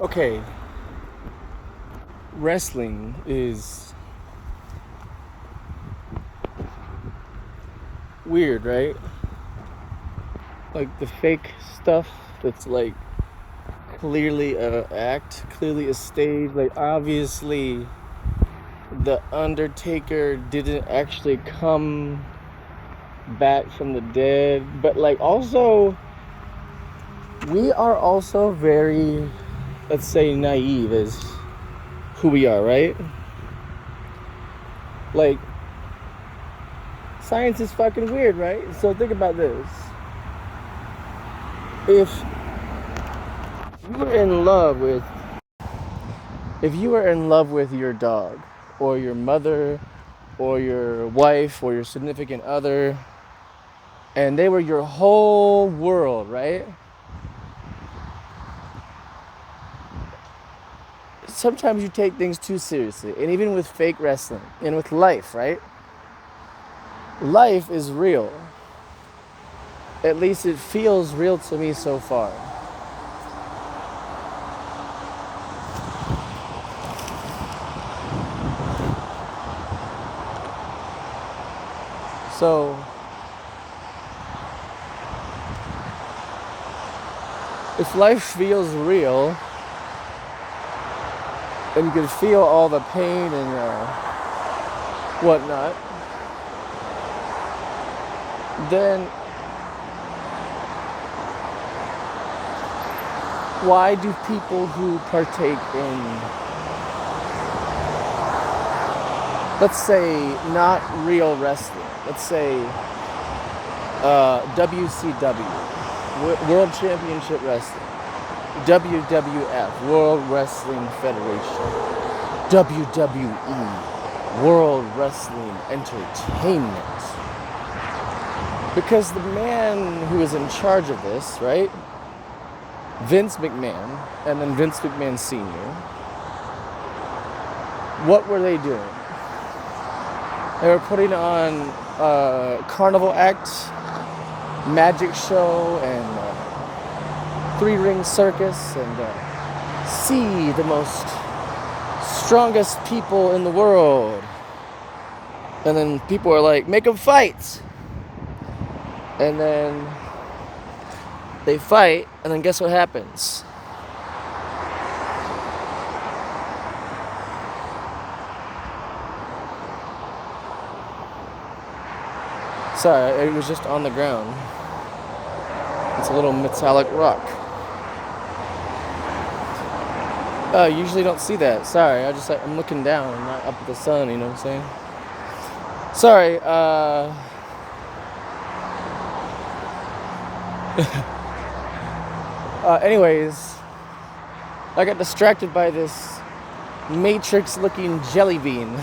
Okay, wrestling is weird, right? Like the fake stuff that's like clearly a act, clearly a stage. Like obviously, the Undertaker didn't actually come back from the dead, but like also, we are also very, let's say, naive as who we are, right? Like, science is fucking weird, right? So think about this. If you were in love with if you were in love with your dog or your mother or your wife or your significant other and they were your whole world, right? Sometimes you take things too seriously. And even with fake wrestling and with life, right? Life is real. At least it feels real to me so far. So if life feels real and you can feel all the pain and whatnot, then why do people who partake in, let's say, not real wrestling, let's say WCW, World Championship Wrestling, WWF, World Wrestling Federation, WWE, World Wrestling Entertainment? Because the man who is in charge of this, right? Vince McMahon, and then Vince McMahon Sr., what were they doing? They were putting on a carnival act, magic show, and three-ring circus, and see the most strongest people in the world. And then people are like, make them fight. And then they fight, and then guess what happens? Sorry, it was just on the ground. It's a little metallic rock. You usually don't see that. Sorry, I'm looking down, not up at the sun, you know what I'm saying? Sorry, anyways, I got distracted by this Matrix-looking jelly bean.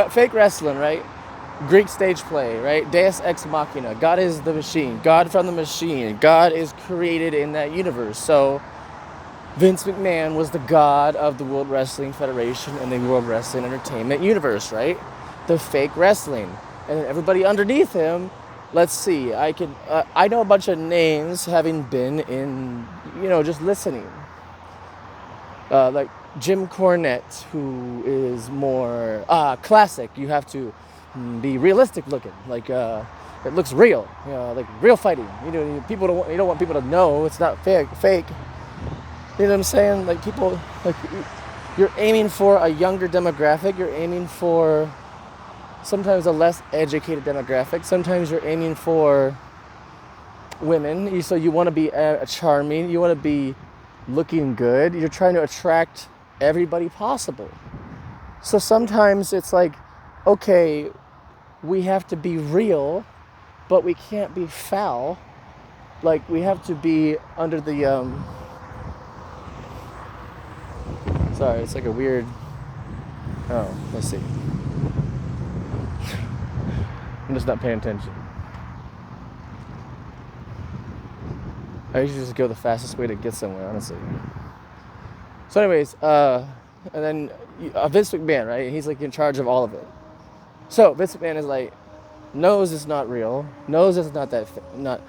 Fake wrestling, right? Greek stage play, right? Deus Ex Machina. God is the machine. God from the machine. God is created in that universe. So Vince McMahon was the god of the World Wrestling Federation and the World Wrestling Entertainment universe, right? The fake wrestling. And then everybody underneath him, let's see, I know a bunch of names having been in, just listening. Like Jim Cornette, who is more classic. You have to be realistic looking, like it looks real, like real fighting. You don't want people to know it's not fake. You know what I'm saying? Like people, like you're aiming for a younger demographic. You're aiming for sometimes a less educated demographic. Sometimes you're aiming for women. So you want to be charming. You want to be looking good. You're trying to attract everybody possible. So sometimes it's like, okay, we have to be real, but we can't be foul. Like we have to be under the sorry, it's like a weird, let's see. I'm just not paying attention. I usually just go the fastest way to get somewhere, honestly. So anyways, and then Vince McMahon, right? He's like in charge of all of it. So Vince McMahon is like, knows it's not real, knows it's not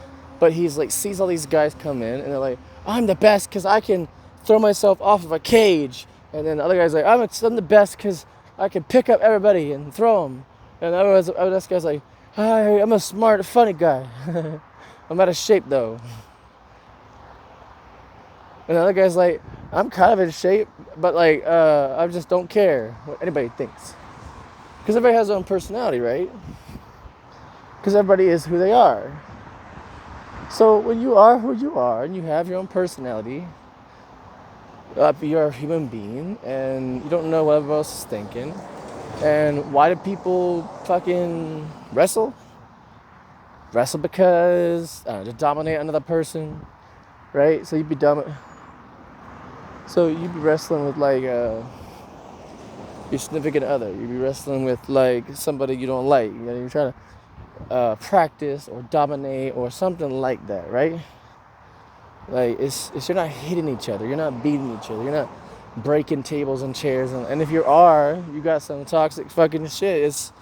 But he's like sees all these guys come in and they're like, I'm the best because I can throw myself off of a cage. And then the other guy's like, I'm the best because I can pick up everybody and throw them. And this guy's like, hi, I'm a smart, funny guy. I'm out of shape though. And the other guy's like, I'm kind of in shape, but like, I just don't care what anybody thinks. Because everybody has their own personality, right? Because everybody is who they are. So when you are who you are and you have your own personality, you're a human being and you don't know what everyone else is thinking. And why do people fucking wrestle? Wrestle because to dominate another person, right? So you'd be wrestling with like your significant other. You'd be wrestling with like somebody you don't like. You know, you're trying to practice or dominate or something like that, right? Like it's you're not hitting each other, you're not beating each other, you're not breaking tables and chairs, and if you are, you got some toxic fucking shit. It's,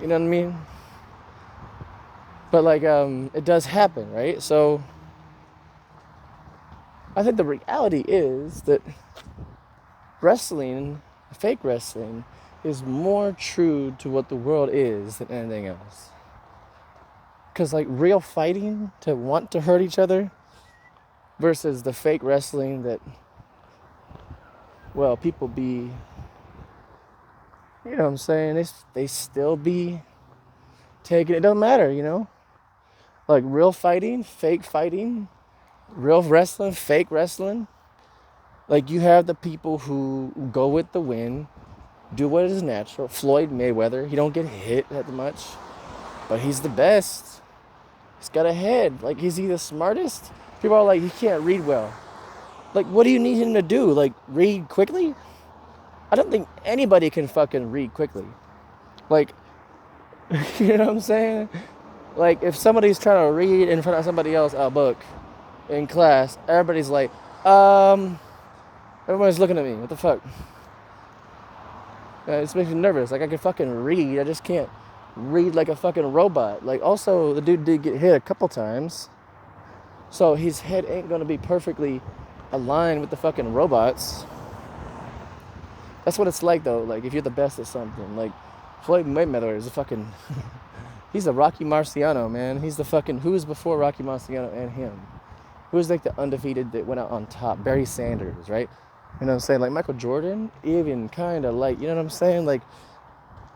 you know what I mean? But like it does happen, right? So I think the reality is that wrestling, fake wrestling, is more true to what the world is than anything else. Because like real fighting to want to hurt each other versus the fake wrestling that, well, people be, you know what I'm saying, they still be taking, it doesn't matter, you know? Like real fighting, fake fighting, real wrestling, fake wrestling. Like you have the people who go with the wind, do what is natural. Floyd Mayweather, he don't get hit that much, but he's the best. He's got a head. Like, is he the smartest? People are like, he can't read well. Like, what do you need him to do? Like, read quickly? I don't think anybody can fucking read quickly. Like, you know what I'm saying? Like, if somebody's trying to read in front of somebody else a book in class, everybody's like, everybody's looking at me. What the fuck? It makes me nervous. Like, I can fucking read. I just can't read like a fucking robot. Like, also, the dude did get hit a couple times. So his head ain't gonna be perfectly aligned with the fucking robots. That's what it's like, though. Like, if you're the best at something. Like, Floyd Mayweather is a fucking... he's the Rocky Marciano, man. He's the fucking... Who's before Rocky Marciano and him? Who's like the undefeated that went out on top? Barry Sanders, right? You know what I'm saying? Like, Michael Jordan, even kind of like... You know what I'm saying? Like,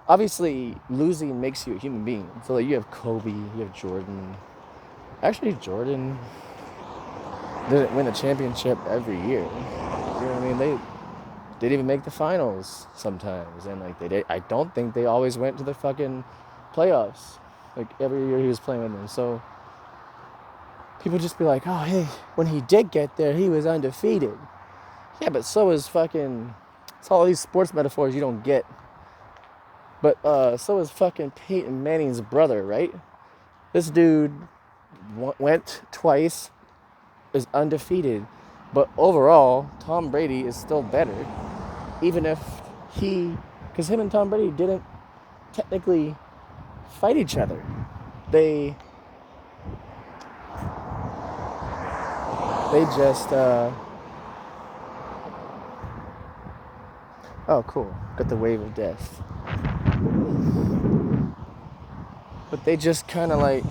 obviously, losing makes you a human being. So, like, you have Kobe, you have Jordan. Actually, Jordan didn't win the championship every year. You know what I mean? They didn't even make the finals sometimes. And, like, I don't think they always went to the fucking playoffs. Like, every year he was playing with them. So, people just be like, oh, hey, when he did get there, he was undefeated. Yeah, but so is fucking... It's all these sports metaphors you don't get. But so is fucking Peyton Manning's brother, right? This dude went twice, is undefeated. But overall, Tom Brady is still better. Even if because him and Tom Brady didn't technically fight each other. They just, oh, cool. Got the wave of death. But they just kind of like